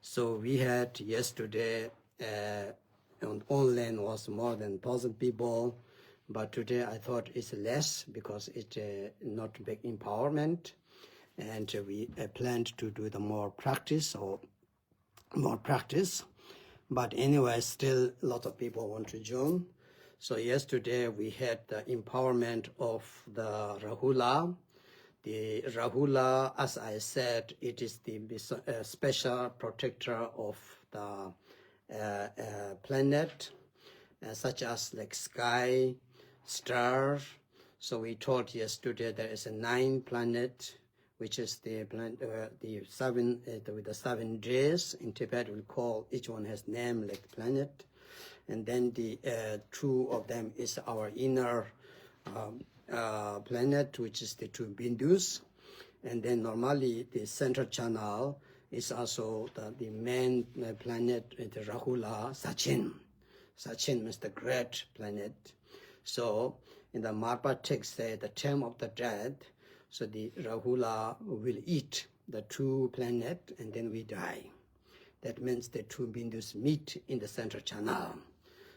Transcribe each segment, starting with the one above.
So we had yesterday, online was more than 1,000 people, but today I thought it's less because it's not big empowerment, and we planned to do the more practice. But anyway, still a lot of people want to join. So yesterday we had the empowerment of the Rahula. The Rahula, as I said, it is the special protector of the planet, such as like sky, stars. So we taught yesterday there is a 9 planet, which is the planet, the 7 with the 7 days. In Tibet, we call each one has name like planet, and then the 2 of them is our inner planet, which is the 2 bindus, and then normally the central channel is also the main planet, the Rahula Sachin. Sachin means the great planet. So in the Marpa text say the term of the death, so the Rahula will eat the 2 planets and then we die. That means the 2 bindus meet in the central channel.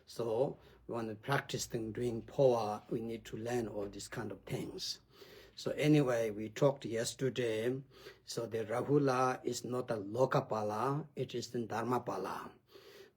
So we want to practice doing power, we need to learn all these kind of things. So anyway, we talked yesterday, so the Rahula is not a Lokapala, it is the Dharmapala.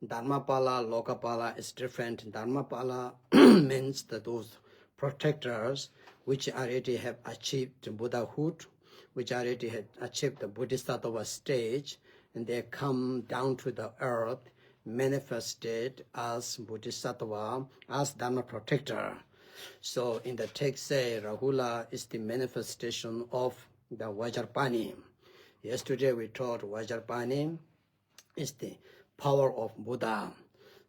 Dharmapala, Lokapala is different. Dharmapala means that those protectors which already have achieved Buddhahood, which already have achieved the Bodhisattva stage, and they come down to the earth, manifested as Bodhisattva, as Dharma protector. So in the text say, Rahula is the manifestation of the Vajrapani. Yesterday we taught Vajrapani is the power of Buddha.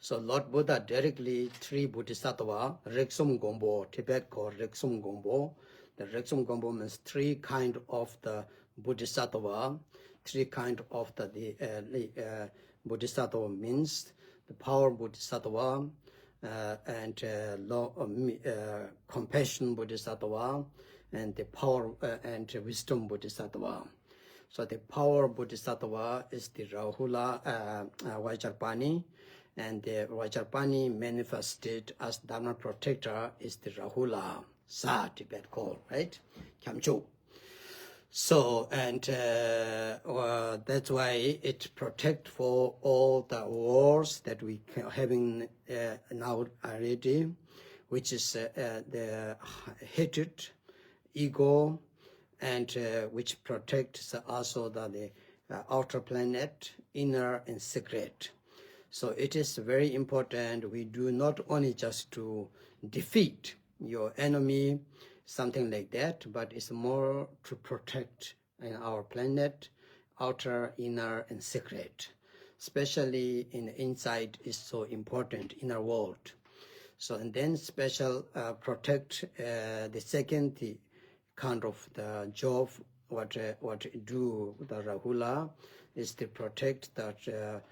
So Lord Buddha directly 3 Bodhisattva, Reksum Gombo, Tibet called Reksum Gombo. The Reksum Gombo means 3 kind of the Bodhisattva, 3 kind of the Bodhisattva means the power Bodhisattva, and compassion Bodhisattva, and the power and wisdom Bodhisattva. So the power Bodhisattva is the Rahula Vajrapani, and the Vajrapani manifested as Dharma protector is the Rahula Sa, Tibet called, right? Kyamcho. So, and that's why it protects for all the wars that we having now already, which is the hatred, ego, and which protects also the outer planet, inner and secret. So it is very important we do not only just to defeat your enemy, something like that, but it's more to protect our planet, outer, inner, and secret. Especially in the inside is so important, inner world. So, and then special protect the second the kind of the job, what do the Rahula is to protect that,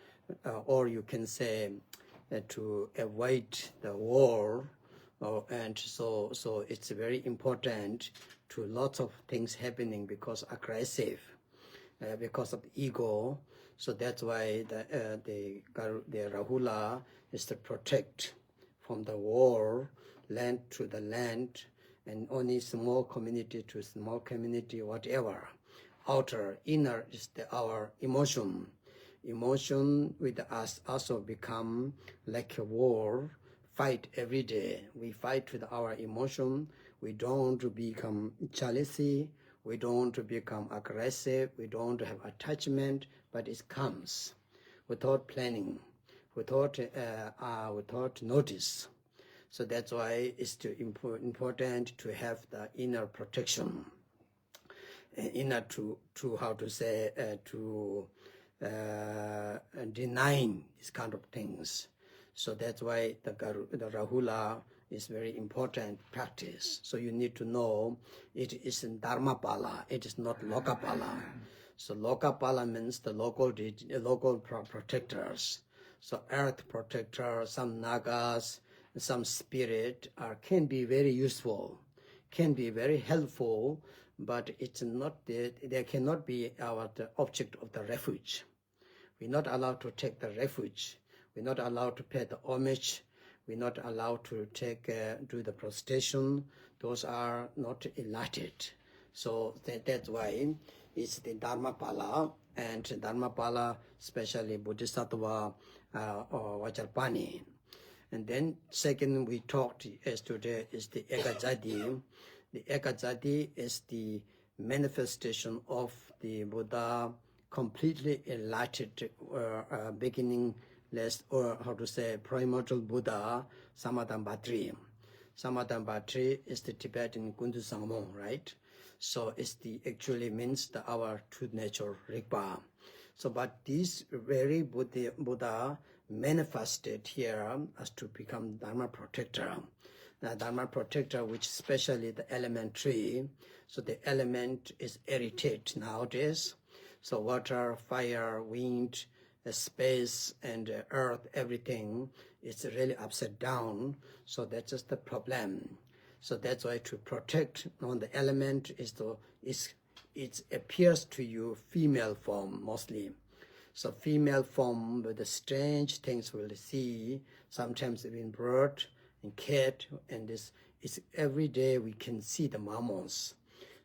or you can say to avoid the war. And so it's very important to lots of things happening because aggressive, because of ego. So that's why the Rahula is to protect from the war, land to the land, and only small community to small community, whatever. Outer, inner is our emotion. Emotion with us also become like a war. Fight every day. We fight with our emotion. We don't become jealousy. We don't become aggressive. We don't have attachment, but it comes without planning, without notice. So that's why it's important to have the inner protection, inner to how to say to denying these kind of things. So that's why the Rahula is very important practice. So you need to know it is in Dharmapala, it is not Lokapala. So Lokapala means the local protectors. So earth protector, some nagas, some spirit can be very useful, can be very helpful, but it's not they cannot be the object of the refuge. We're not allowed to take the refuge. We're not allowed to pay the homage. We're not allowed to do the prostration. Those are not enlightened. So that's why it's the Dharmapala, and Dharmapala, especially Bodhisattva or Vajrapani. And then second we talked yesterday is the Ekajati. The Ekajati is the manifestation of the Buddha, completely enlightened, beginningless, or how to say, primordial Buddha, Samadambhatri. Samadambhatri is the Tibetan Kundu Sangmo, right? So it's actually means our true nature, Rigpa. So, but this very Buddha manifested here as to become Dharma protector. Now, Dharma protector, which especially the elementary. So the element is irritated nowadays. So water, fire, wind, space, and earth, everything is really upside down. So that's just the problem. So that's why to protect on the element it appears to you female form mostly. So female form with the strange things we'll see, sometimes in bird and cat, and this is every day we can see the mammals.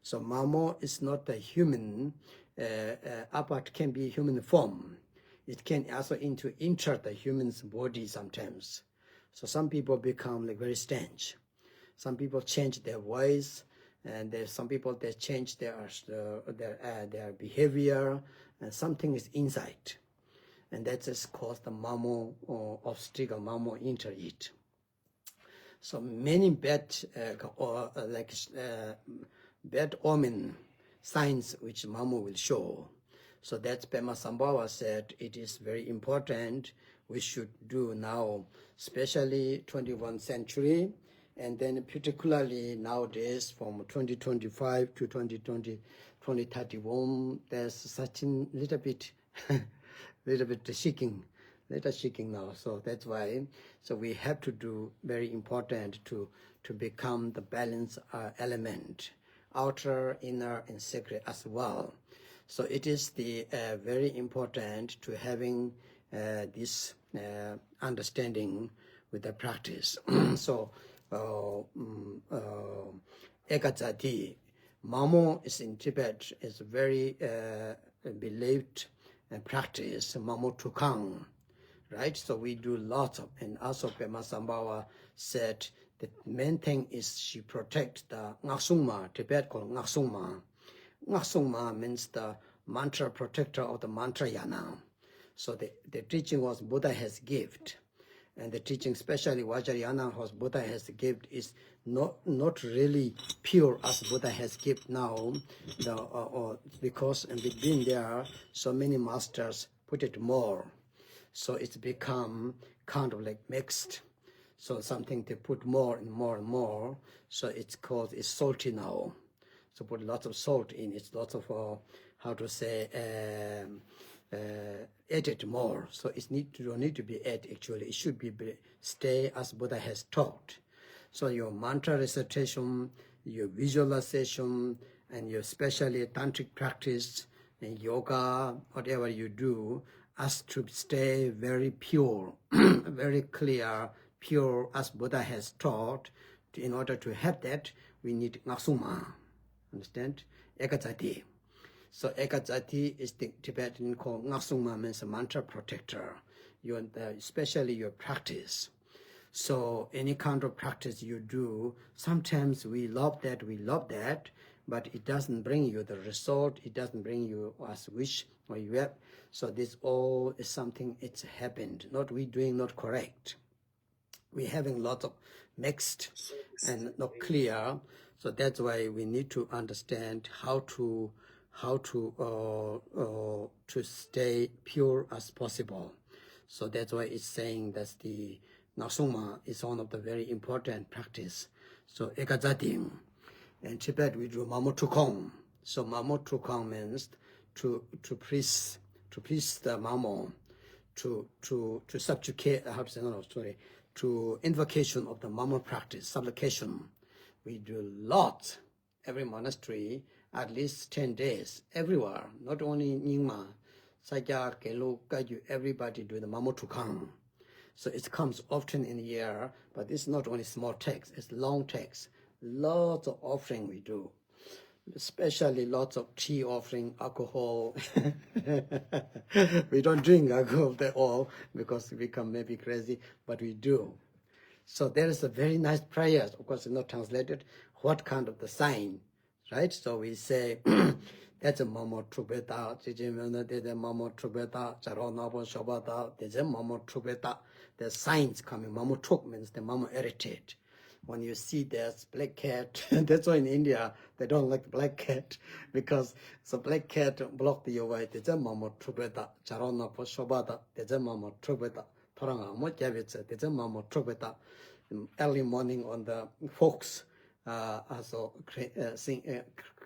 So mammal is not a human, but can be human form. It can also enter the human's body sometimes. So some people become like very strange. Some people change their voice, and some people they change their behavior, and something is inside, and that is called the mammal or obstacle. Mammal enter it. So many bad bad omen signs which mammal will show. So that's Pema Sambhava said it is very important. We should do now, especially 21st century. And then particularly nowadays from 2025 to 2031, there's such a little bit shaking now. So that's why, so we have to do very important to become the balance element, outer, inner, and sacred as well. So it is the very important to having this understanding with the practice. So Ekajati, Mamo is in Tibet, is very believed practice, Mamo Tukang, right? So we do lots of, and also Pema Sambhava said the main thing is she protects the Ngaksungma, Tibet called Ngaksungma. Ngaksungma means the mantra protector of the mantra yana. So the teaching was Buddha has gift. And the teaching, especially Vajrayana, was Buddha has given, is not really pure as Buddha has given now, because in between there, so many masters put it more. So it's become kind of like mixed. So something they put more and more and more. So it's salty now. So put lots of salt in. It's lots of, how to say, added more. So it don't need to be added actually. It should be stay as Buddha has taught. So your mantra recitation, your visualization, and your especially tantric practice and yoga, whatever you do, has to stay very pure, very clear, pure as Buddha has taught. In order to have that, we need Ngaksungma. Understand? Ekajati. So Ekajati is the Tibetan called Ngaksungma, means a mantra protector. Especially your practice. So any kind of practice you do, sometimes we love that, but it doesn't bring you the result. It doesn't bring you as wish or you have. So this all is something it's happened. Not we doing not correct. We're having lots of mixed and not clear. So that's why we need to understand how to stay pure as possible. So that's why it's saying that the Ngaksungma is one of the very important practice. So Ekajati. In Tibet we do Mamo Tukong. So Mamo Tukong means to please the Mamo, to subjugate, to invocation of the Mamo practice, supplication. We do lots, every monastery, at least 10 days, everywhere, not only in Nyingma. Sakya, Kelu, Kaju, everybody do the Mamo Tukang. So it comes often in the year, but it's not only small text, it's long text. Lots of offering we do. Especially lots of tea offering, alcohol. We don't drink alcohol at all because we become maybe crazy, but we do. So there is a very nice prayer. Of course, it's not translated. What kind of the sign, right? So we say, that's a mamo trubeta, there's a mamo trubeta, charonabo shobata, there's a mamo trubeta. The signs coming. Mamo truk means the mamo irritate. When you see there's black cat, that's why in India they don't like black cat because the black cat block your way. There's a mamo trubeta, charonabo shobata, there's a mamo trubeta. There's a mamo trubeta. Early morning on the folks also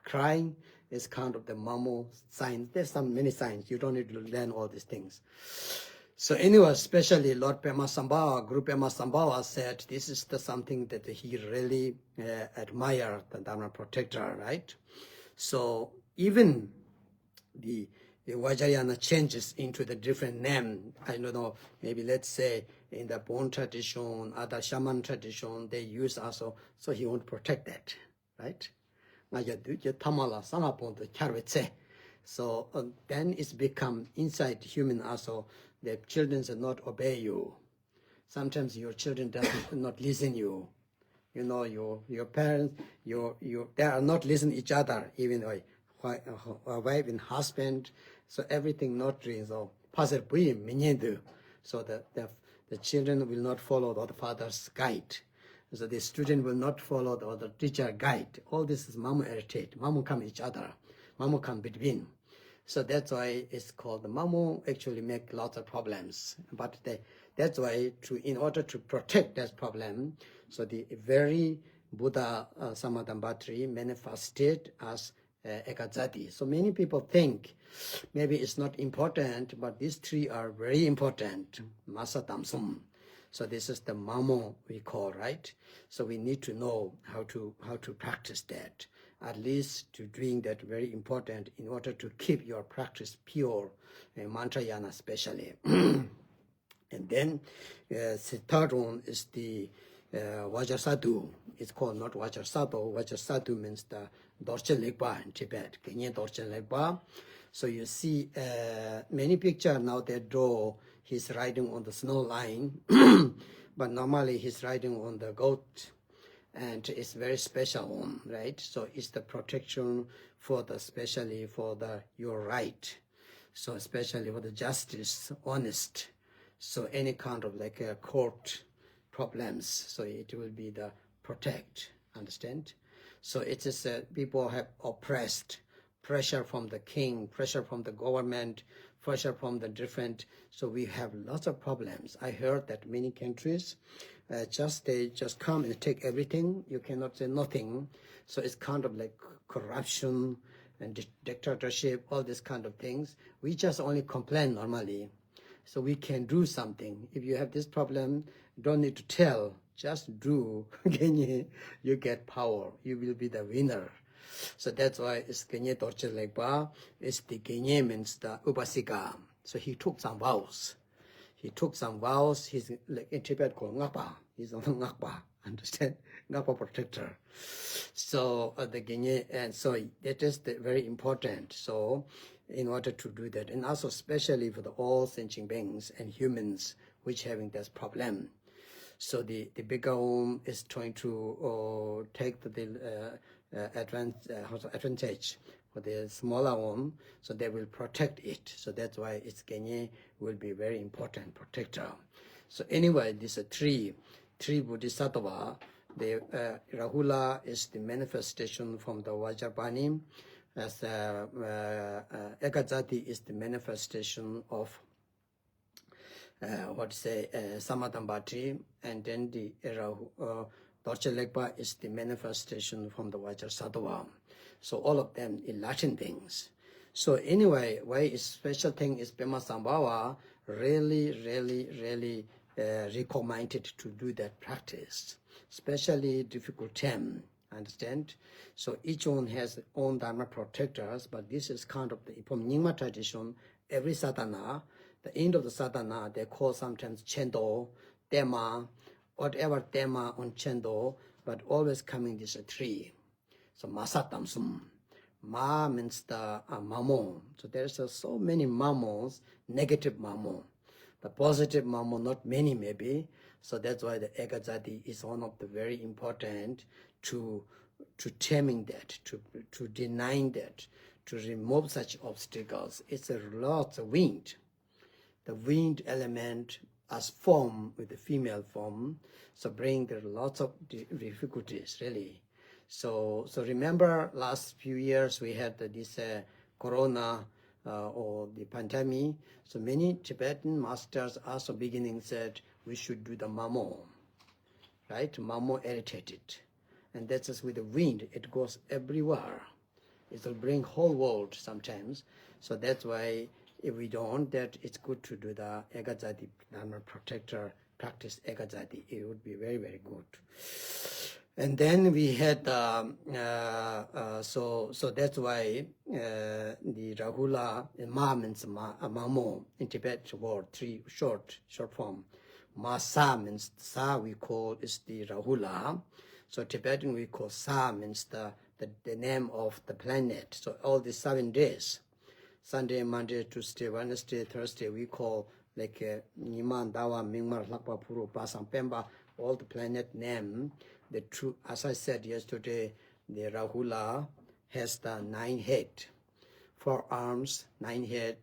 crying is kind of the mamo signs. There's many signs. You don't need to learn all these things. So anyway, especially Lord Pema Sambawa, Guru Pema Sambawa said this is something that he really admired, the Dharma protector, right? So even the Vajrayana changes into the different name. I don't know, maybe let's say in the Bon tradition, other shaman tradition, they use also, so he won't protect that, right? So then it's become inside human also, the children do not obey you. Sometimes your children does not listen you. You know, your parents, they are not listening each other, even a wife and husband. So everything not doing so. So the children will not follow the father's guide. So the student will not follow the teacher guide. All this is mamu irritate. Mamu come each other. Mamu come between. So that's why it's called the mamu actually make lots of problems. But that's why in order to protect that problem, so the very Buddha Samadambhatri manifested as Ekadzati. So many people think maybe it's not important, but these three are very important. Masa Tamsum. So this is the mamo we call, right? So we need to know how to practice that. At least to doing that very important in order to keep your practice pure, mantrayana especially. And then the third one is the Vajrasadu. It's called not Vajrasadu. Vajrasadu means the Dorchen Legba in Tibet. Kenye Dorchen Legba. So you see many pictures now they draw he's riding on the snow line, but normally he's riding on the goat. And it's very special one, right? So it's the protection for especially for your right. So especially for the justice, honest. So any kind of like a court problems, so it will be the protect, understand? So it is people have oppressed, pressure from the king, pressure from the government, pressure from the different, so we have lots of problems. I heard that many countries, they just come and take everything. You cannot say nothing. So it's kind of like corruption and dictatorship, all these kind of things. We just only complain normally. So we can do something. If you have this problem, don't need to tell. Just do. You get power. You will be the winner. So that's why it's Genye Dorche Legba. It's the Genye means the Upasika. So he took some vows. He's like in Tibet called Ngapa. He's on Ngapa, understand? Ngapa protector. So the Genye, and so that is very important. So in order to do that, and also especially for all sentient beings and humans which having this problem. So the bigger one is trying to take the advantage for the smaller one, so they will protect it. So that's why its Genye will be very important protector. So anyway, these are three Bodhisattva. The Rahula is the manifestation from the Vajrapani, as Ekadzati is the manifestation of Samadambhatri, and then the Dorche Legba is the manifestation from the Vajrasattva. So all of them in Latin things. So anyway, why is special thing is Pema Sambawa really recommended to do that practice, especially difficult time, understand? So each one has own Dharma protectors, but this is kind of from Nyingma tradition, every sadhana, the end of the sadhana, they call sometimes chendo, tema, whatever tema on chendo, but always coming this three. So masatamsum. Ma means the mamon. So there's so many mamons, negative mamon. The positive mamon, not many maybe. So that's why the ekajati is one of the very important to taming that, to denying that, to remove such obstacles. It's a lot of wind. The wind element as form with the female form, so bring there lots of difficulties really. So remember last few years we had this corona or the pandemic. So many Tibetan masters also beginning said we should do the mamo, right? Mamo irritated. And that's just with the wind, it goes everywhere. It will bring whole world sometimes. So that's why if we don't, that it's good to do the Ekajati Dharma protector, practice Ekajati. It would be very, very good. And then we had, so that's why the Rahula, Ma means Mamo, in Tibet word, three short form. Ma Sa means Sa we call is the Rahula. So Tibetan we call Sa means the name of the planet. So all the 7 days, Sunday, Monday, Tuesday, Wednesday, Thursday, we call like Niman, Dawa, Mingmar, Lakpa, Puru, Pasang, Pemba, all the planet name. The true, as I said yesterday, the Rahula has the 9 head, 4 arms, 9 head.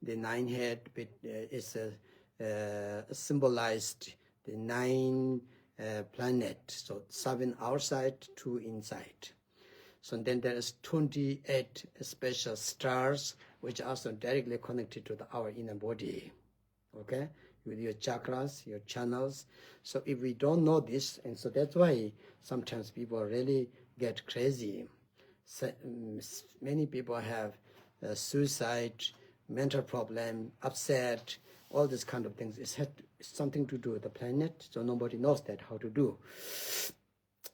The 9 head is symbolized the 9 planet. So 7 outside, 2 inside. So then there is 28 special stars, which are also directly connected to our inner body. Okay? With your chakras, your channels. So if we don't know this, and so that's why sometimes people really get crazy. So, many people have suicide, mental problem, upset, all these kind of things. It's something to do with the planet, so nobody knows that how to do.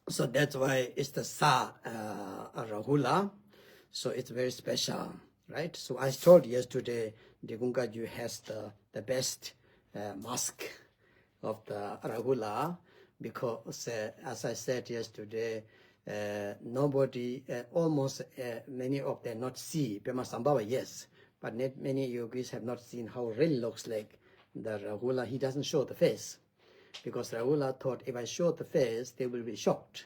So that's why it's the Sa Rahula. So it's very special, right? So I told yesterday, the Gungaju has the best mask of the Rahula, because as I said yesterday, nobody, almost many of them not see, Pema Sambhava, yes, but not many yogis have not seen how it really looks like the Rahula. He doesn't show the face, because Rahula thought if I show the face, they will be shocked.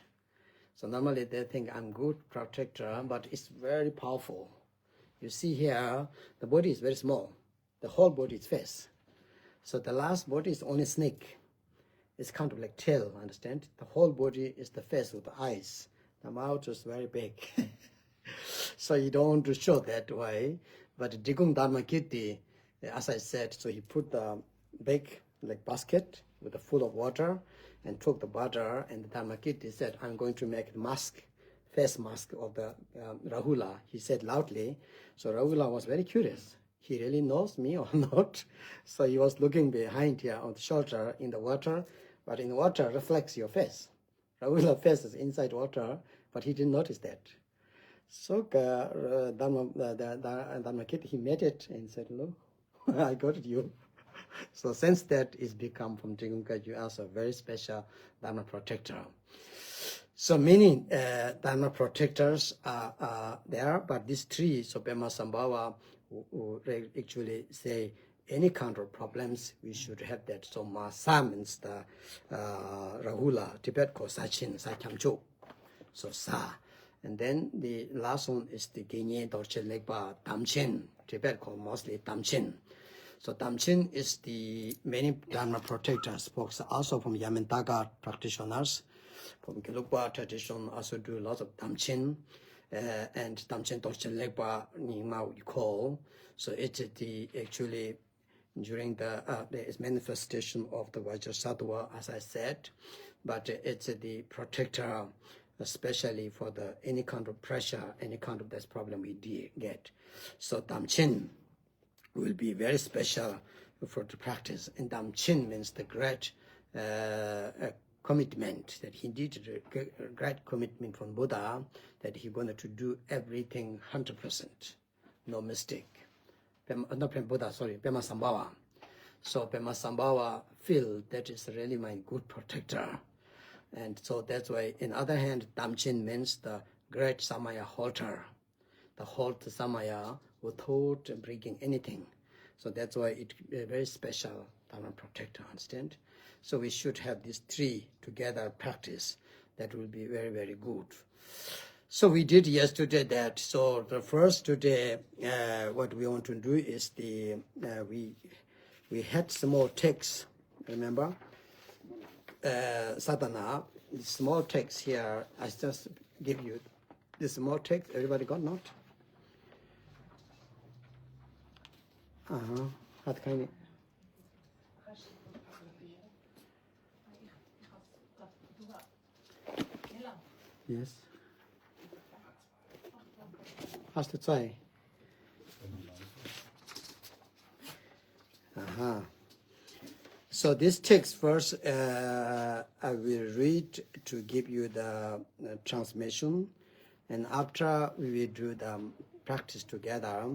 So normally they think I'm good protector, but it's very powerful. You see here, the body is very small. The whole body is face. So the last body is only snake. It's kind of like tail, understand? The whole body is the face with the eyes. The mouth is very big. So you don't want to show that way. But Digung Dharmakirti, as I said, so he put the big like basket with a full of water and took the butter, and the Dharmakirti said, I'm going to make a mask, face mask of the Rahula. He said loudly. So Rahula was very curious. He really knows me or not? So he was looking behind here on the shoulder in the water, but in the water reflects your face. Rahula's face is inside water, but he didn't notice that. So Dharmakirti, he made it and said, look, I got you. So since that is become from Jigungkaju also a very special Dharma protector. So many Dharma protectors are there, but these 3, so Pema Sambhava, who actually say any kind of problems, we should have that. So Sa means the Rahula, Tibet called Sachin, Sakyamcho. So Sa. And then the last one is the Genye Dorche Legba Tamchen, Tibet called mostly Tamchen. So Tamchen is the many Dharma protectors, folks also from Yamantaka practitioners, from Gelugpa tradition also do lots of Tamchen, and Tamchen Dorche Legba Ningma we call. So it's the actually during the manifestation of the Vajrasattva, as I said, but it's the protector, especially for the any kind of pressure, any kind of this problem we get. So Tamchen will be very special for the practice. And Damchin means the great commitment, that he did a great commitment from Buddha, that he wanted to do everything 100%, no mistake. not Buddha, sorry, Pema Sambhava. So Pema Sambhava feel that is really my good protector. And so that's why, in other hand, Damchin means the great Samaya halter. The halt Samaya without breaking anything. So that's why it a very special Dharma protector, understand? So we should have these three together practice. That will be very, very good. So we did yesterday that. So the first today, what we want to do is we had small text, remember? Sadhana, the small text here, I just give you the small text. Everybody got not? What kind of? Yes. Hast du zwei? So this text first, I will read to give you the transmission, and after we will do the practice together.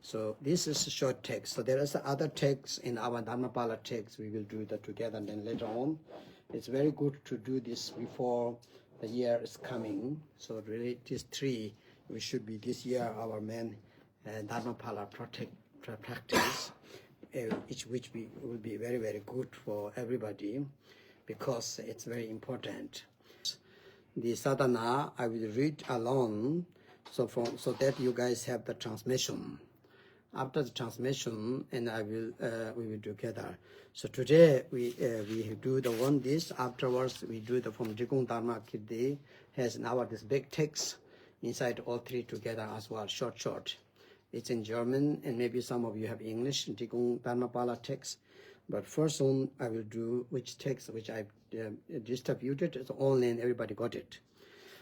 So this is a short text. So there is other text in our Dharmapala text. We will do that together, and then later on. It's very good to do this before the year is coming. So really these three, we should be this year our main Dharmapala practice, which will be very, very good for everybody because it's very important. The sadhana, I will read alone so that you guys have the transmission. After the transmission, and we will do together. So today we do the one this. Afterwards we do the from Jigong Dharma Kirti has now this big text inside all three together as well. Short. It's in German, and maybe some of you have English Jigong Dharmapala text. But first one I will do which text which I distributed. It's online. Everybody got it.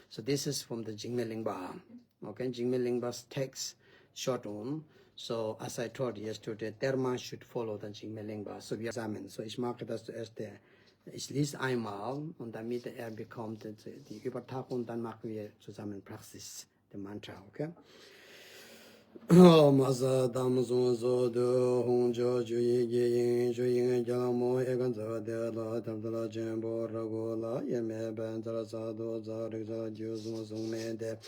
So this is from the Jingme Lingpa. Okay, Jingme Lingpa's text, short one. So as I told yesterday, Dharma should follow the Jingme Lingpa. So we examine. So ich mag das zuerst ich lese einmal und damit bekommt die Übertrag und dann machen wir zusammen Praxis, the Mantra, okay? Masa dam so so de hong jo ju yi yin ju yin ja mo e gan za de la dam da jen bo ra go la ye me ban za za do za ri za ju zo zo me de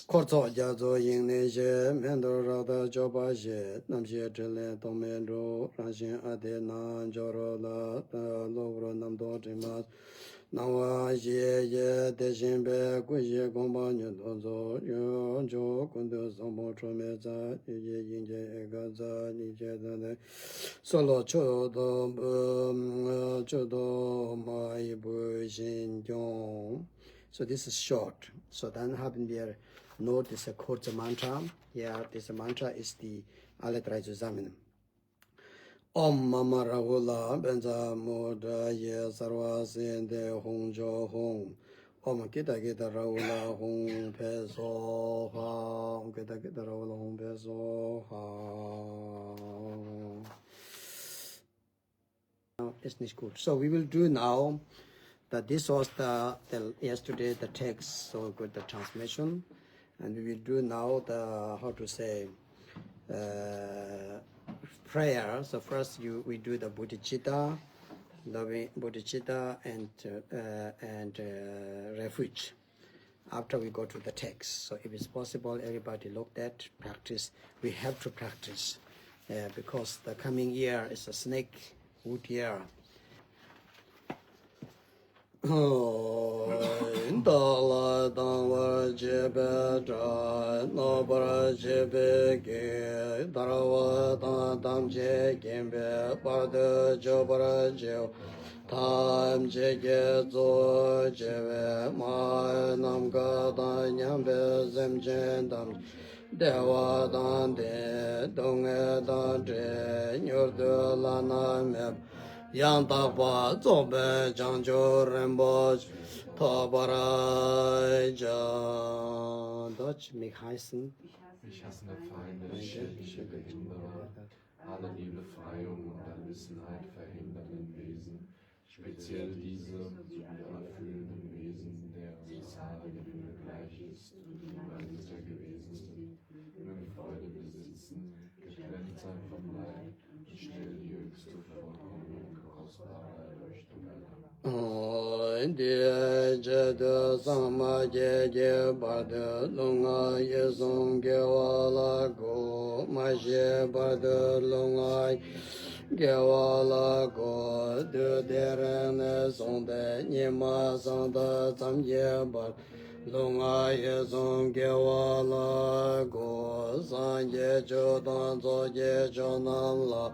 ko zo ja zo yin ne je men do ra da jo ba je nam je zhe le dong me ro ran xin a de na jo ro la lo ro nam do zhe ma Nawa ye de jinbe gu ye gong ba nyu do zo yon jo kun de song bo cho me za ye yin je ga za ni je de ne so lo cho do ma yi bu xin yong. So this is short. So then haben wir nur diese kurze Mantra. Here this mantra is the alle drei zusammen. Om Mama Rahula Benza Moda Ye Sarva Sende Hong Jo Hong Om Kita Kita Rahula Hong Pe So Ha Om Kita Kita Rahula Hong Pe So Ha. It's not good. So we will do now that this was the yesterday the text, so good the transmission, and we will do now the how to say prayer. So first we do the bodhicitta, loving bodhicitta and refuge. After we go to the text. So if it's possible, everybody look at practice. We have to practice because the coming year is a snake wood year. Indala dangwa jebe dra nobara jebe ge darawa dam je gembe pada jobara je tam je ge zo jebe ma nam ga da nyambe zem jen dam dewa dan de dong dan de nyor de la na me Yang Takpa Zobe Jangjo Rinpoche Tabaraj. Deutsch, mich heißen. Mich hassen der Feinde, schädliche Behinderer, alle die Befreiung und Erlissenheit verhindernden Wesen, speziell diese sowie alle fühlenden Wesen, deren Zahl der Bühne gleich ist und die weiter gewesen sind, mögen Freude besitzen, getrennt sein de jada sama je bada lunga yesong gewala go ma je bada lunga gewala go de derene sonde nima sanda samje bad lunga yesong gewala go sanje jodan zoje jonan la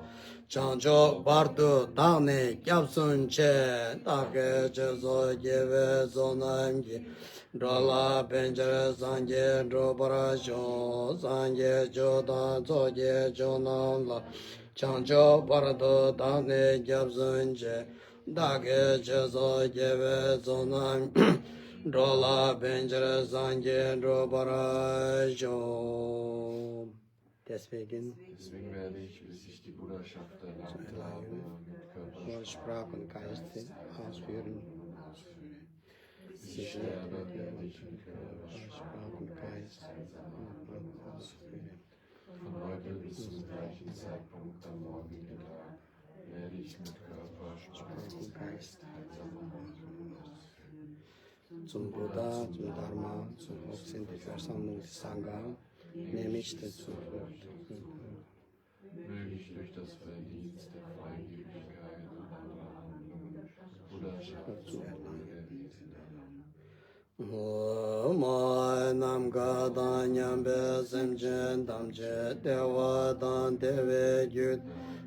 Chancho bardu dane gyabsun che dake che so jeve so namgi Drola penchere sanje drobara shon sanje jodan so je jonan la Chancho bardu dane gyabsun che dake che so jeve so namgi Drola penchere sanje drobara shon Deswegen werde ich, bis ich die Bruderschaft erlangt habe, mit Körper, Sprach und Geist ausführen. Bis ich sterbe, werde ich mit Körper, Sprach und Geist ausführen. Von heute bis zum gleichen Zeitpunkt am morgigen Tag werde ich mit Körper, Sprach und Geist ausführen. Zum Buddha, zum Dharma, zum Hochsinn der Versammlung des Sangha, nehme ich den Zuflucht. Möge ich durch das Verdienst der Freigebigkeit und anderer Handlungen Bruderschaft zu erlangen. Nam Gada Nyambe Semchen Damche Dewa Dan Deve Gyut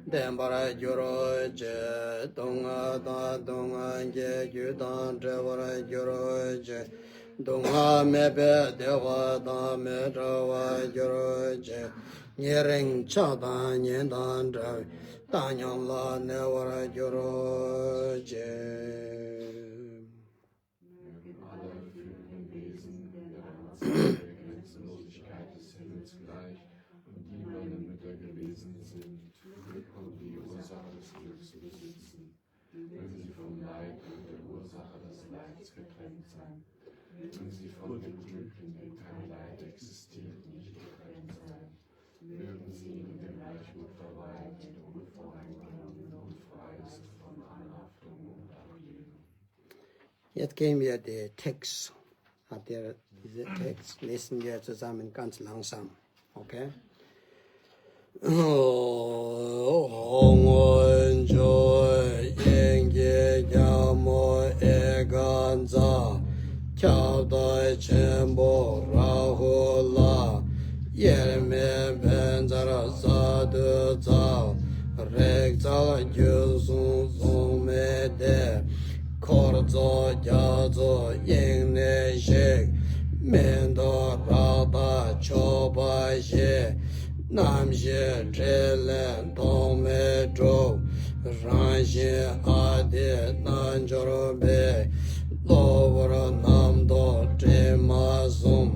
Dembara Gyuro Je Donga Da Donga Ge Gyudan Trevara Gyuro Je Donga Mebe Dewa Da Me Trava Gyuro Je Nyering Chadan Nyendan Travi Tanyam La Nevara Gyuro Je Grenzenlosigkeit des Himmels gleich und die meine Mütter gewesen sind und die Ursache des Glücks besitzen. Mögen sie vom Leid und der Ursache des Leids getrennt sein. Mögen sie von dem Glück, in dem kein Leid existiert, nicht getrennt sein. Mögen sie in dem Gleichmut verweilen und unvoreingenommen und frei ist von Anhaftung und Ablehnung. Jetzt gehen wir den Text. Habt ihr diese Text? Lesen wir zusammen ganz langsam. Okay? Hongwen Joy Yenge Yamo Eganza Kyabdai Chembo Rahula Yerme Benzara Sadu Zao Rekza Gyusun Sumede Korzo Gyazo Yingne Shek Mendo Rada Choba She Namshe Chelen Tome Dro Ranshe Ade Nanjorobe Lovra Namdo Tremasum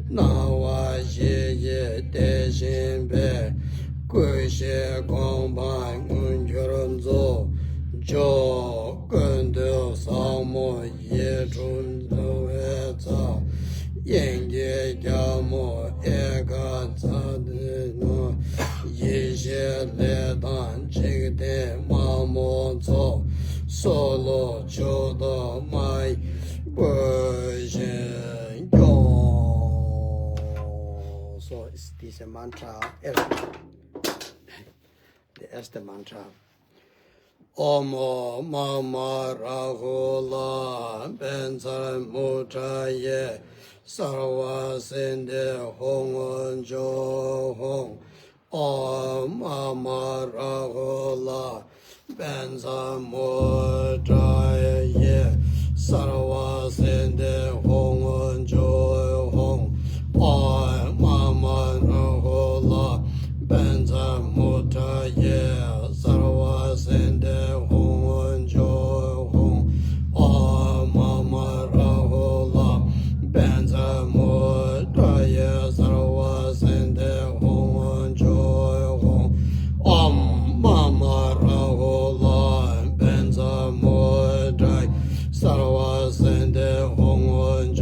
Nawa Sheye Deshinbe Kuishe Gomban Unjuronzo Jo Gundo Samo Yechun Doeta Yenge Gyamo Ega Zadino Yeshe Ledan Chigde Mamo Tso Solo Chodo Mai Boshen Yo. So ist diese Mantra, der erste Mantra. Omo Mama Rahula Benzar Mutraye Sarva Sinde Hong Jo Hong Om Mama Rahula Benzar Mutraye Sarva Sinde Hong Jo Hong Om Mama Rahula Benzar Mutraye Sarva Sinde Hong Jo Hong Om Mama Rahula Benzar Mutraye Sarva Sinde Hong Jo Hong Om Mama Rahula Benzar Mutraye Sarva Sinde Hong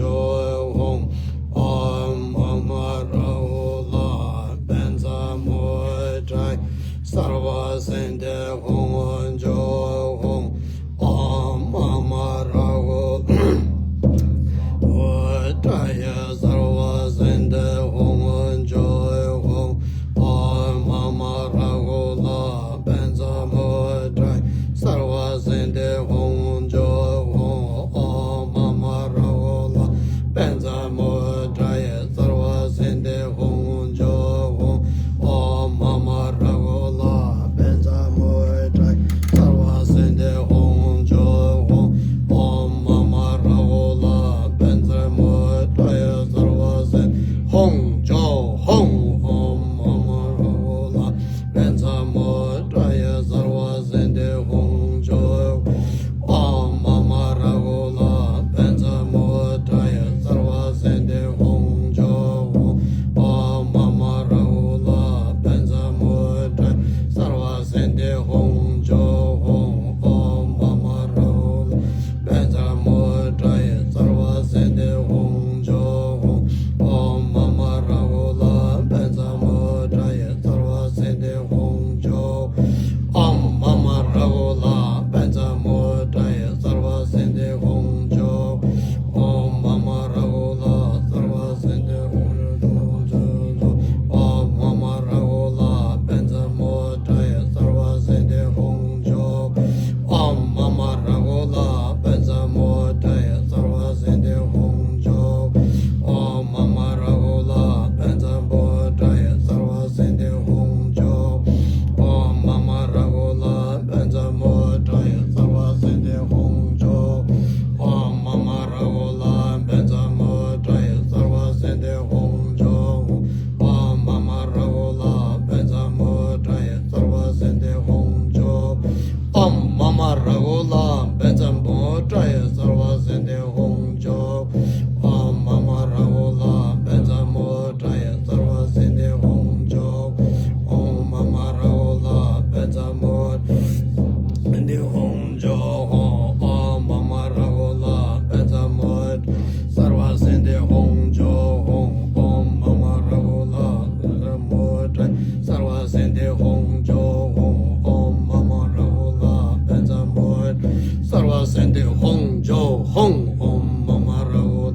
Sende Hong Jo Hong Om Mama Rahu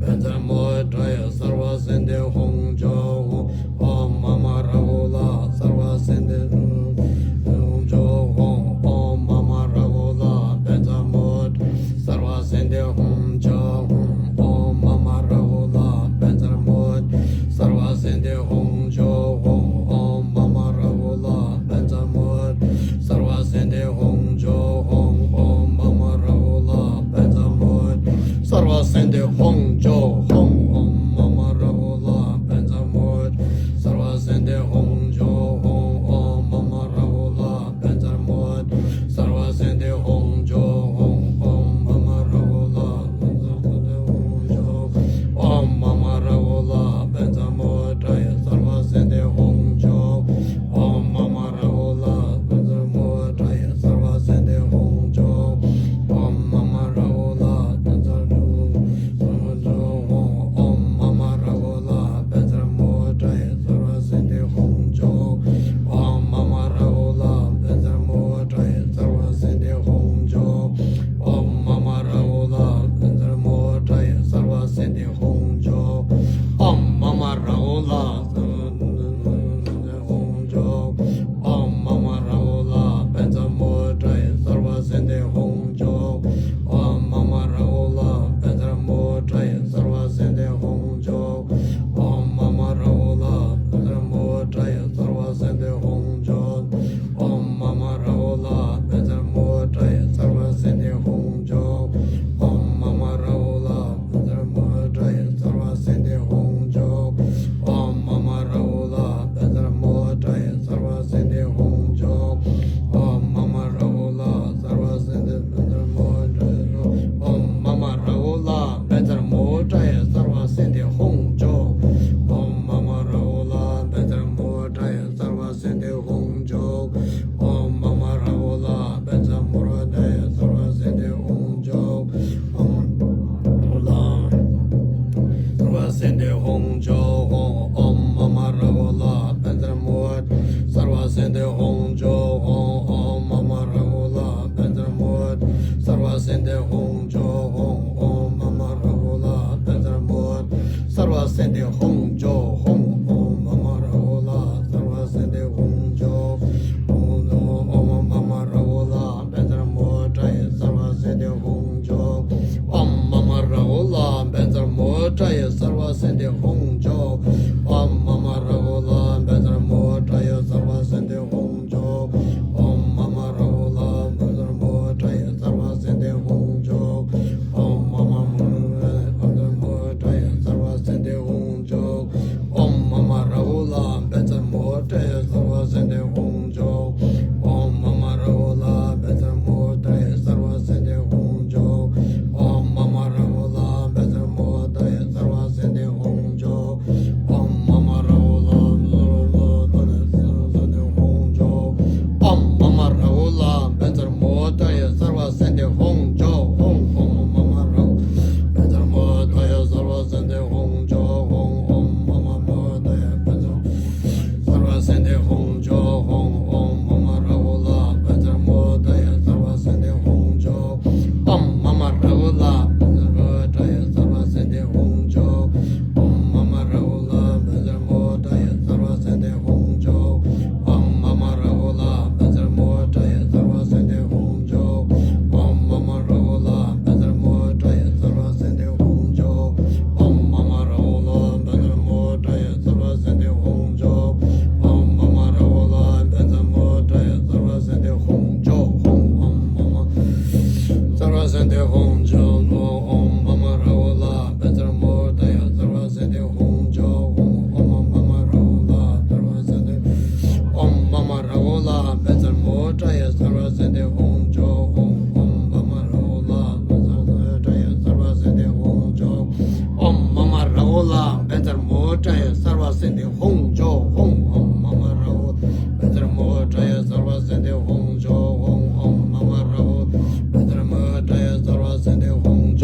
Benzer Mo Jaya Sarva Sende Hong Jo Om Mama Rahu La Sarva Sende Hong Jo Hong Om Mama Rahu La Benzer Mo Sarva Sende Hong Jo Om Mama Rahu La Benzer Mo Sarva Sende Hong Jo Om Mama Rahu La Benzer Mo Sarva Sende Hong Jo Om Mama Rahu La Benzer Mo Sarva Sende Hong Jo Om Mama Rahu La Benzer Mo Sarva Sende Hong Jo Om Mama Rahu La Benzer Mo Sarva Sende Hong Jo Om Mama Rahu La Om Mama Rahu La Benzer Mo Jaya Sarva Sende Hong Jo Om Mama Rahu La Benzer Mo Jaya Sarva Sende Hong Jo Om Mama Rahu La Benzer Om Mama Rahu La Benzer Mo Jaya Sarva Sende Hong Jo Om Mama Rahu La Benzer Mo Jaya Sarva Sende Hong Jo Om Mama Rahu La Benzer Mo Jaya Sarva Sende Hong Jo Om Mama Rahu La Hong Jo Om Mama Rahu La Benzer Mo Jaya Sarva Sende Hong Jo Om Mama Rahu La Benzer Mo Jaya Sarva Sende Hong Jo Om Mama Rahu La Benzer Mo Jaya Sarva Sende Hong Jo Om Mama Rahu La Benzer Mo Jaya Sarva Sende Hong Jo Om Mama Rahu La Benzer Mo Jaya Sarva Sende Hong Jo Om Mama Rahu La Benzer Mo Jaya Sarva Sende Hong Jo Om Mama Rahu La Sarva Sende Benzer Mo Jaya Om Mama Rahu La Benzer Mo Jaya Sarva Sende Hong Jo Om Mama Rahu La Benzer Mo Jaya Sarva Sende Hong Jo Om Mama Rahu La Benzer Mo Jaya Sarva Sende Hong Jo Om La Sarva Sende Hong Jo Om Mama Rahu La Benzer Mo Sarva Sende Hong Jo Om Mama Rahu La Benzer Mo Sarva Sende Hong Jo Om Mama Rahu La Benzer Mo Sarva Sende Hong Jo Om Mama Rahu La Sarva Sende Hong Jo Om Mama Rahu La Benzer Mo Jaya Sarva Sende Hong Jo Om Mama Rahu La Benzer Mo Jaya Sarva Sende Hong Jo Om Mama Rahu La Benzer Mo Jaya Sarva Sende Hong Jo Om Mama Rahu La Benzer Mo Jaya Sarva Sende Hong Jo Om Mama Mo Jaya Sarva Sende Hong Jo Om Mama Rahu La Benzer Mo Jaya Sarva Sende Hong Jo Om Mama Rahu La Benzer Mo Jaya Sarva Sende Hong Jo Om Mama Rahu La Benzer Mo Jaya Sarva Sende Hong Jo Om Mama Rahu La Benzer Hong Jo Om Mama Rahu La Benzer Mo Jaya Sarva Sende Hong Jo Om Mama Rahu Benzer Mo Jaya Sarva Sende Hong Jo Om Mama Jaya Benzer Sarva Sende Hong Jo Om Mama Rahu La Benzer Mo Jaya Sarva Sende Hong Jo Om Mama Rahu La Benzer Mo Jaya Sarva Sende Hong Jo Om Mama Rahu La Benzer Mo Jaya Sarva Sende Hong Jo Om Mama Rahu La Benzer Mo Jaya Sarva Sende Hong Jo Om Mama Rahu La Benzer Mo Jaya Sarva Sende Hong Jo Om Mama Rahu La Benzer Mo Jaya Sarva Sende Hong Jo Om Mama Rahu La Benzer Mo Jaya Sarva Sende Hong Jo Om Mama Sarva Sende Hong Jo Om Mama Rahu La Benzer Mo Jaya Sarva Sende Hong Jo Om Mama Rahu La Sarva Sende Om Mama Rahu La Benzer Mo Jaya Sarva Sende Hong Jo Om Mama Rahu La Benzer Jaya Sarva Sende Hong Jo Om Mama Rahu La Benzer Mo Jaya Sarva Sende Hong Jo Om Mama Rahu Benzer Mo Jaya Sarva Sende Hong Jo Om Mama Rahu Benzer Mo Jaya Sarva Sende Hong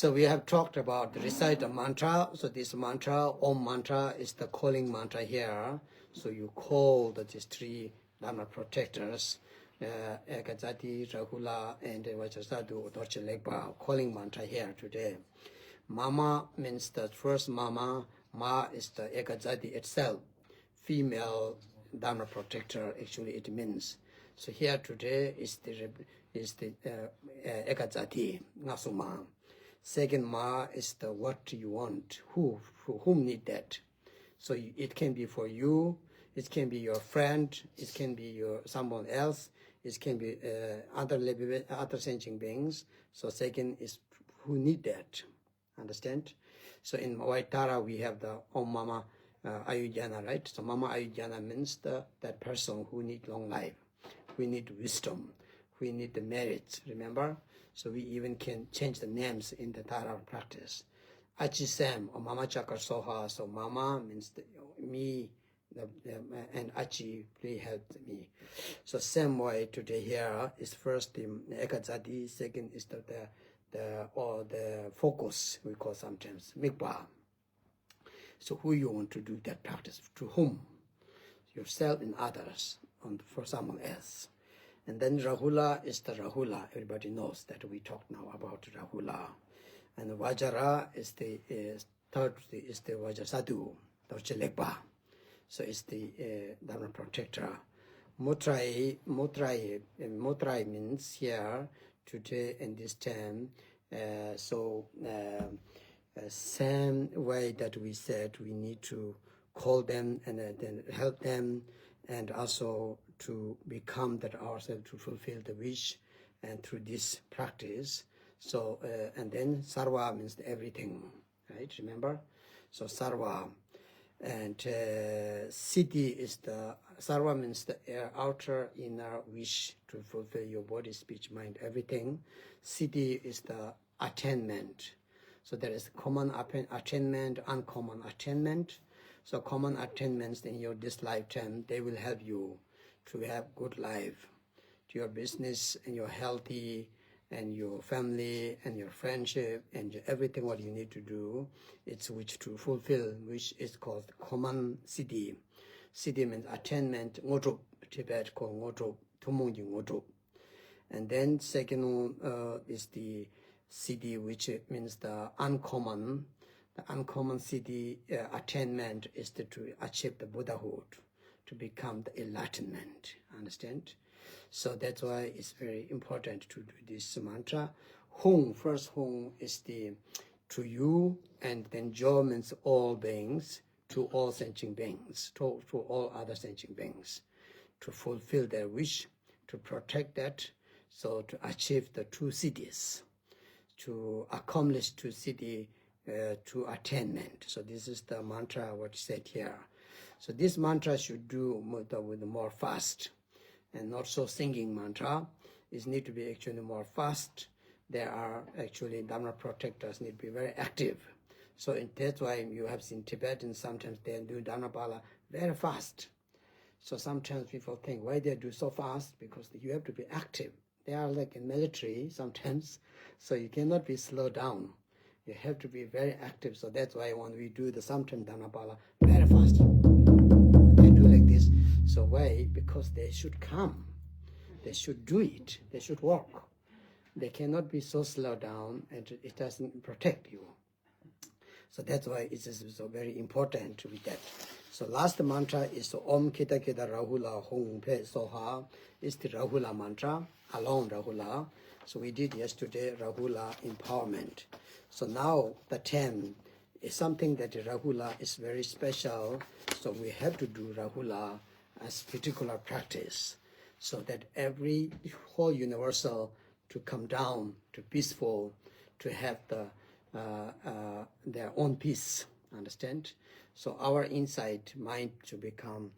So we have talked about the recite a mantra. So this mantra, Om mantra, is the calling mantra here. So you call these three Dharma protectors, Ekajati, Rahula, and Vajrasadhu, Dorje Legba, calling mantra here today. Mama means the first Mama. Ma is the Ekajati itself, female Dharma protector, actually it means. So here today is the Ekajati, Ngasuma. Second Ma is the what you want, whom need that. So it can be for you, it can be your friend, it can be someone else, it can be other sentient beings. So second is who need that, understand? So in Vaitara we have the Om Mama Ayujana, right? So Mama Ayujana means that person who need long life, who need wisdom, who need the merits, remember? So we even can change the names in the Tara practice. Achi Sam or Mama Chakra Soha. So Mama means me, and Achi, please help me. So same way today here is first the Ekajati, second is the focus we call sometimes Mikpa. So who you want to do that practice, to whom? Yourself and others, and for someone else. And then Rahula is the Rahula. Everybody knows that we talk now about Rahula. And Vajra is the third is the Vajrasadhu, Dorje Legba. So it's the Dharma protector. Mutrai means here today in this time. Same way that we said we need to call them and then help them, and also to become that ourselves to fulfill the wish, and through this practice. So and then Sarva means everything, right? Remember? So Sarva, and Siddhi is the Sarva means the outer inner wish to fulfill your body, speech, mind, everything. Siddhi is the attainment. So there is common attainment, uncommon attainment. So common attainments in this lifetime, they will help you to have good life, to your business and your healthy and your family and your friendship and everything what you need to do. It's which to fulfill, which is called common siddhi. Siddhi means attainment, ngotup, Tibet called ngotup, tumungi ngotup. And then second is the siddhi, which means the uncommon. The uncommon siddhi attainment is to achieve the Buddhahood, to become the enlightenment, understand? So that's why it's very important to do this mantra. Hung, first Hung is the to you, and then Jo means all beings, to all sentient beings, to all other sentient beings, to fulfill their wish, to protect that, so to achieve the two siddhis, to accomplish two siddhi, to attainment. So this is the mantra what said here. So this mantra should do with more fast, and not so singing mantra. It need to be actually more fast. There are actually Dharma protectors need to be very active. So that's why you have seen Tibetans sometimes they do Dharmapala very fast. So sometimes people think why they do so fast, because you have to be active. They are like in military sometimes, so you cannot be slowed down. You have to be very active. So that's why when we do the sometimes Dharmapala very fast, they do like this. So why? Because they should come. They should do it. They should work. They cannot be so slowed down, and it doesn't protect you. So that's why it is so very important to be that. So last mantra is Om Kita Kita Rahula Hong Pe Soha, is the Rahula mantra, alone Rahula. So we did yesterday Rahula empowerment. So now the 10 is something that Rahula is very special. So we have to do Rahula as particular practice, so that every whole universal to come down to peaceful, to have their own peace, understand? So our inside mind to become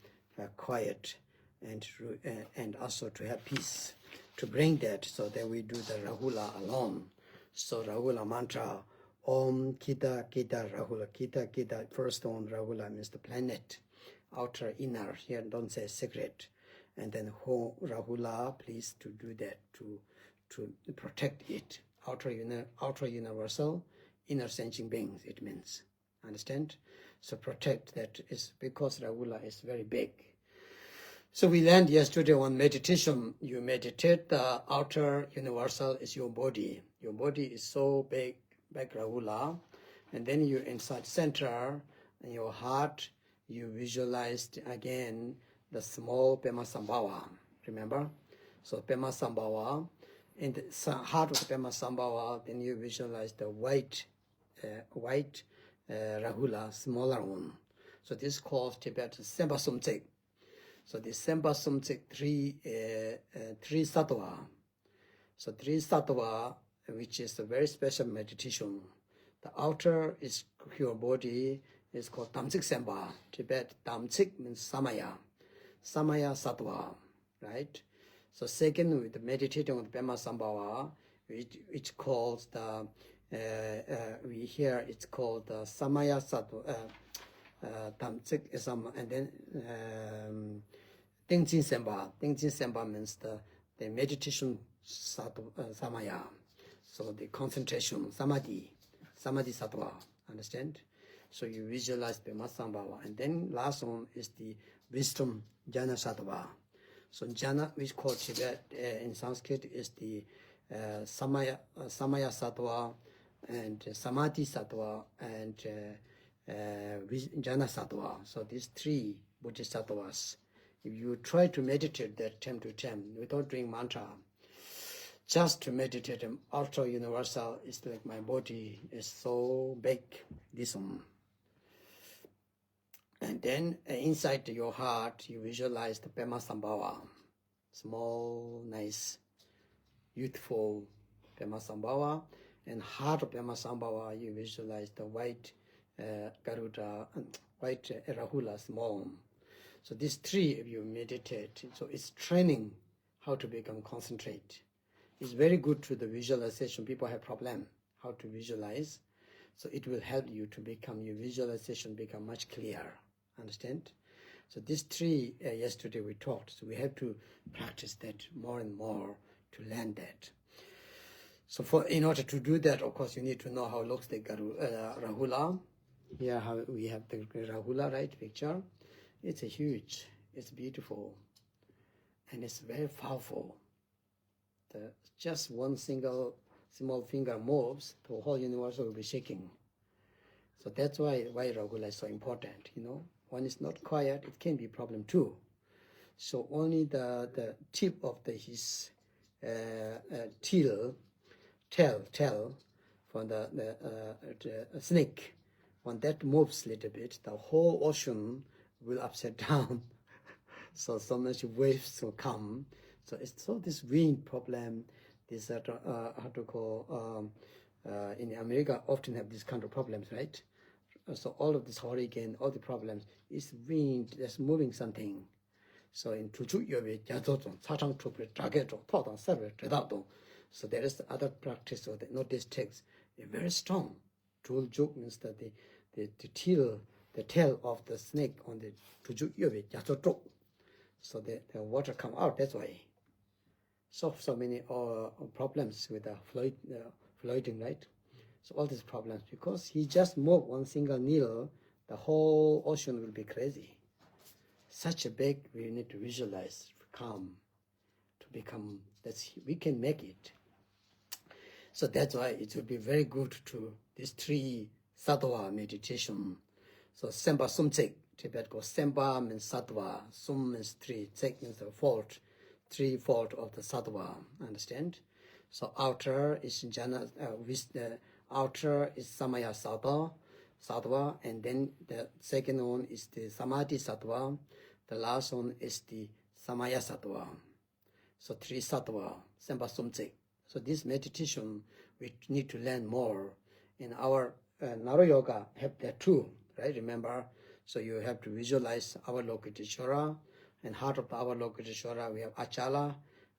quiet, and also to have peace, to bring that, so that we do the Rahula alone. So Rahula mantra, Om Kita Kita Rahula. Kita Kita, first one Rahula means the planet, outer, inner, here don't say secret. And then Rahula, please to do that, to protect it, outer universal, inner sensing beings, it means. Understand? So protect that is because Rahula is very big. So we learned yesterday on meditation. You meditate, the outer universal is your body. Your body is so big, Rahula. And then you inside center, in your heart, you visualized again the small Pema Sambhava. Remember? So Pema Sambhava, in the heart of Pema Sambhava, then you visualize the white Rahula, smaller one. So this calls Tibet Sempa Sumtsek. So the Sempa Sumtsek, three sattva. So three sattva, which is a very special meditation. The outer is your body, is called Tamsik Sempa. Tibet, Tamsik means Samaya. Samaya sattva, right? So second, with the meditating with Pema Sambhava, which calls the, we hear it's called the Samaya sattva, Tamsik Sam, and then Tengjin Sempa. Tengjin Sempa means the meditation Samaya. So the concentration, Samadhi sattva, understand? So you visualize Pema Sambhava. And then last one is the wisdom jhana sattva. So jhana, which called Tibet in Sanskrit, is the samaya sattva and samadhi sattva and jhana sattva. So these three bodhisattvas, if you try to meditate that time to time without doing mantra, just to meditate ultra universal, is like my body is so big, this one. And then inside your heart, you visualize the Pema Sambhava, small, nice, youthful Pema Sambhava. And heart of Pema Sambhava, you visualize the white Garuda, white Rahula, small. So these three, if you meditate, so it's training how to become concentrate. It's very good to the visualization. People have problem how to visualize. So it will help you to become, your visualization become much clearer. Understand? So these three, yesterday we talked, so we have to practice that more and more to learn that. So in order to do that, of course, you need to know how it looks like Rahula. Here how we have the Rahula, right, picture. It's a huge, it's beautiful, and it's very powerful. Just one single small finger moves, the whole universe will be shaking. So that's why Rahula is so important, When it's not quiet, it can be a problem too. So only the tip of his tail from the snake, when that moves a little bit, the whole ocean will upside down. So much waves will come. So this wind problem, this how to call in America often have these kind of problems, right? So all of this hurricane, all the problems is wind that's moving something. So in so there is other practice of the notice text. Very strong. Tuljuk means that the tail of the snake on the tujuk yobe jasotok. So the water come out, that's why. So many problems with the floating, right? So all these problems, because he just moved one single needle, the whole ocean will be crazy. Such a big, we need to visualize, calm, to become, we can make it. So that's why it will be very good to these three sattva meditation. So Sempa Sumtsek, Tibet goes Sempa means sattva, Sum means three, Tsek means the fault, three-fold of the sattva, understand? So outer is jhana, outer is samaya sattva, and then the second one is the samadhi sattva, the last one is the samaya sattva. So three sattva, Sempa Sumtsek. So this meditation, we need to learn more. In our Naro Yoga, have that too, right? Remember, so you have to visualize our Lokiteshvara, and heart of our Lokiteshvara, we have Achala.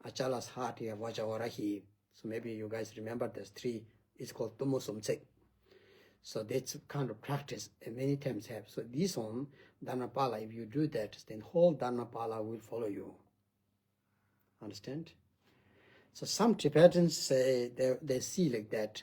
Achala's heart, we have Vajavarahi. So maybe you guys remember there's three, it's called Tumo Sumtsek. So that's kind of practice, and many times have. So this one, Dharmapala, if you do that, then whole Dharmapala will follow you. Understand? So some Tibetans say they see like that.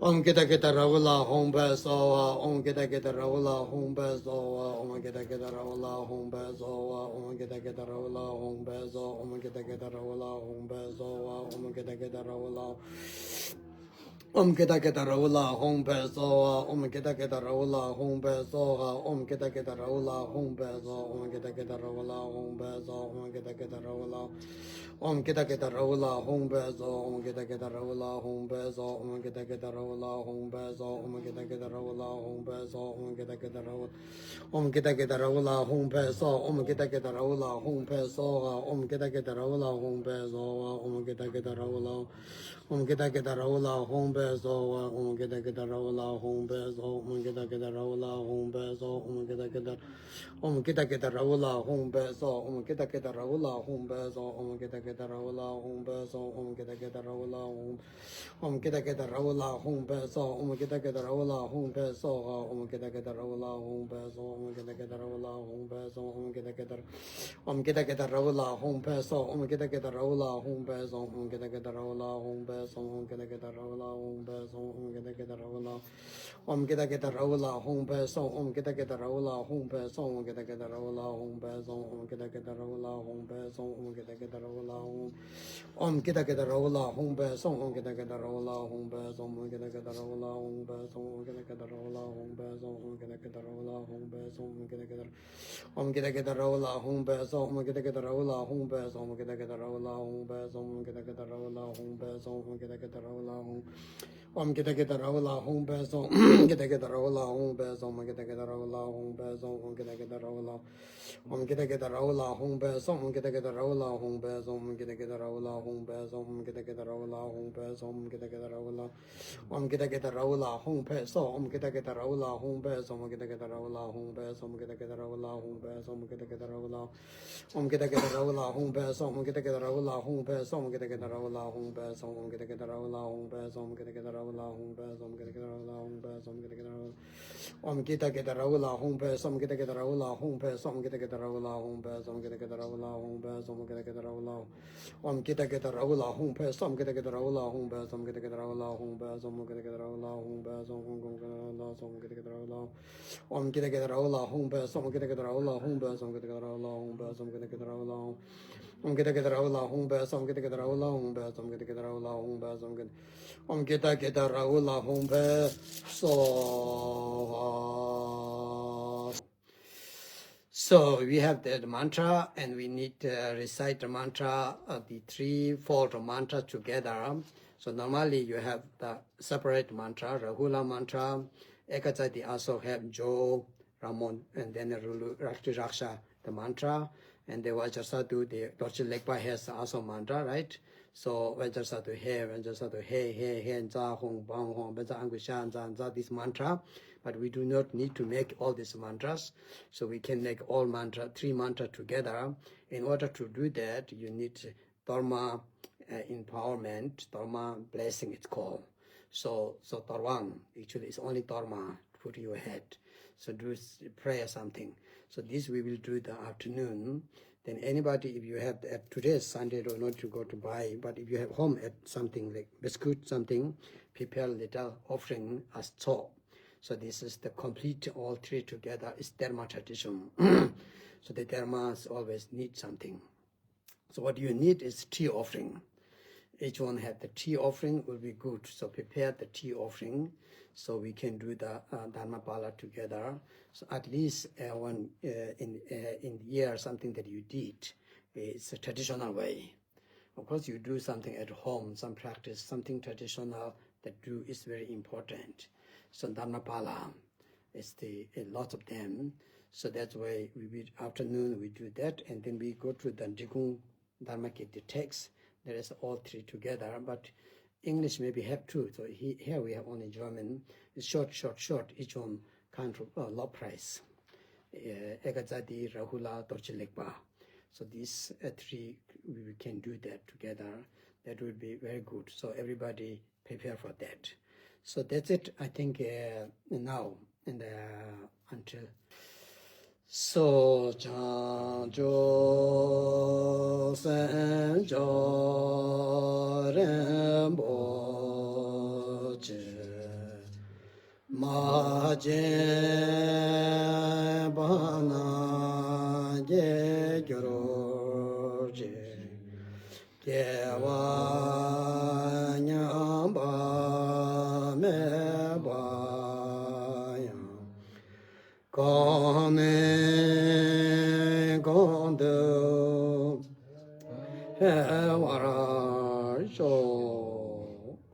Om kita kita ravula home basoa, Om kita kita ravula home basoa, Om kita kita ravula home basoa, Om kita kita ravula home basoa, Om kita kita ravula home basoa, Om kita kita ravula Om kita kita ravula home basoa, Om kita kita ravula home basoa, Om kita kita ravula home basoa, Om kita kita ravula home basoa, Om kita kita ravula Om kita kita ravula home baso, Om kita kita ravula home baso, Om kita kita ravula home baso, Om kita kita ravula home baso, Om kita kita ravula Om kita kita ravula home baso, Om kita kita ravula home baso, Om kita kita ravula home baso, Om kita kita ravula Om kita kita ravula home baso, Om kita kita ravula home baso, Om kita kita ravula home baso, Om kita kita Om kita kita ravula home baso, Om kita kita ravula home baso, Om kita kita ravula home baso, Om kita kita ravula home Om kita kita ravula home baso, Om kita kita ravula home baso, Om kita kita ravula home baso, Om kita kita ravula home baso, Om kita kita Om kita kita ravula home baso, Om kita kita ravula home baso, Om kita kita ravula home baso, Om kita kita ravula home baso, Om kita kita ravula Om kita kita ravula home baso, Om kita kita ravula home baso, Om kita kita ravula home baso, Om kita kita ravula home baso, Om kita kita ravula home Om kita kita ravula home baso, Om kita kita ravula home baso, Om kita kita ravula home baso, Om kita kita ravula home baso, Om kita kita ravula home baso, Om kita kita Om kita kita ravula home baso, Om kita kita ravula home baso, Om kita kita ravula home baso, Om kita kita ravula home baso, Om kita kita ravula home Om kita kita ravula home baso, kita kita ravula home baso, Om kita kita ravula home baso, Om kita kita ravula Om kita kita ravula home baso, Om kita kita ravula home baso, Om kita kita ravula home baso, Om kita kita ravula home baso, Om kita kita ravula Om kita kita ravula home baso, Om kita kita ravula home baso, Om kita kita ravula home baso, Om kita kita ravula home baso, Om kita kita ravula Om kita kita ravula home baso, Om kita kita ravula home baso, Om kita kita ravula home baso, Om kita kita ravula home baso, Om kita kita ravula home baso, Om kita kita ravula home baso, Om kita kita Om kita kita ravula home baso, Om kita kita ravula home baso, Om kita kita ravula home baso, Om kita kita ravula home baso, Om kita kita ravula Om kita kita ravula home baso, Om kita kita ravula home baso, Om kita kita ravula home baso, Om kita kita ravula home baso, Om kita kita ravula Om kita kita ravula home baso, Om kita kita ravula home baso, Om kita kita ravula home baso, Om kita kita ravula Om kita kita ravula home baso, Om kita kita ravula home baso, Om kita kita ravula home baso, Om kita kita ravula home baso. So we have the mantra, and we need to recite the mantra, the 3-fold mantra together. So normally you have the separate mantra, Rahula mantra. Ekachati also have Jo, Ramon, and then Rakti Raksha, the mantra. And the Vajrasatu, the Dorje Lekpa has also mantra, right? So Vajrasatu he, and za, hong, bang, hong, benza, angusha, za, this mantra. But we do not need to make all these mantras. So we can make all mantra, 3 mantra together. In order to do that, you need Dharma empowerment, Dharma blessing it's called. So Dharma, actually it's only Dharma, put in your head. So do prayer something. So this we will do the afternoon. Then anybody, if you have, today is Sunday, don't know to go to buy, but if you have home at something like biscuit, something, prepare a little offering as cho. So this is the complete, all 3 together is Dharma tradition. So the Dharmas always need something. So what you need is tea offering. Each one have the tea offering will be good. So prepare the tea offering so we can do the Dharmapala together. So at least one in the year something that you did. It's a traditional way. Of course, you do something at home, some practice, something traditional that do is very important. So Dharmapala is lots of them. So that's why afternoon we do that, and then we go to the Jikung Dharmakit, the text. There is all 3 together, but English maybe have 2. So here we have only German. It's short. Each one kind of low price. Ekachati, Rahula, Dorje Lekpa. So these 3 we can do that together. That would be very good. So everybody prepare for that. So that's it, I think, now, and until. So, Chan Jo Sen Jo Ren Bo Che 마제 바나 제교로제 개와냐 바메바야 가메 건드 해와라 쇼